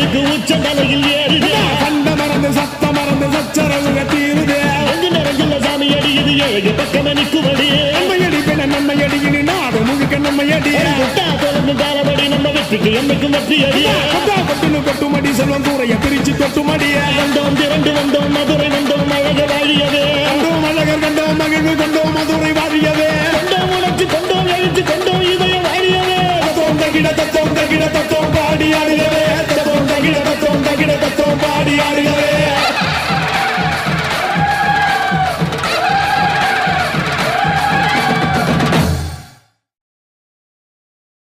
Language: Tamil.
இருக்கு உச்ச தலையில் ஏறுது கண்ட மறந்து சத்த மறந்து சச்சரவுக தீருது அங்கு நிறைஞ்சுள்ள சாமி அடியுது ஏழு பக்கம் நிற்குமடி நம்மையடி பின்ன நம்மையடி இனி நாடு முழுக்க நம்மையடி தொடர்ந்து காலமடி நம்ம வெற்றிக்கு என்னைக்கும் வெற்றி அடி கொட்டுனு கொட்டுமடி செல்வம் தூரைய பிரிச்சு கொட்டுமடிய வந்தோம் திரண்டு வந்தோம் மதுரை வந்தோம் அழக வாழியவே கண்டோம் அழகர் கண்டோம் மகிழ்வு கொண்டோம் மதுரை வாழியவே கொண்டோம் உணர்ச்சி கொண்டோம் எழுச்சி கொண்டோம் இதய வாழியவே தத்தோம் தகிட தத்தோம் பாடி ஆடுகவே தத்தோம் தகிட தத்தோம் பாடி ஆடுக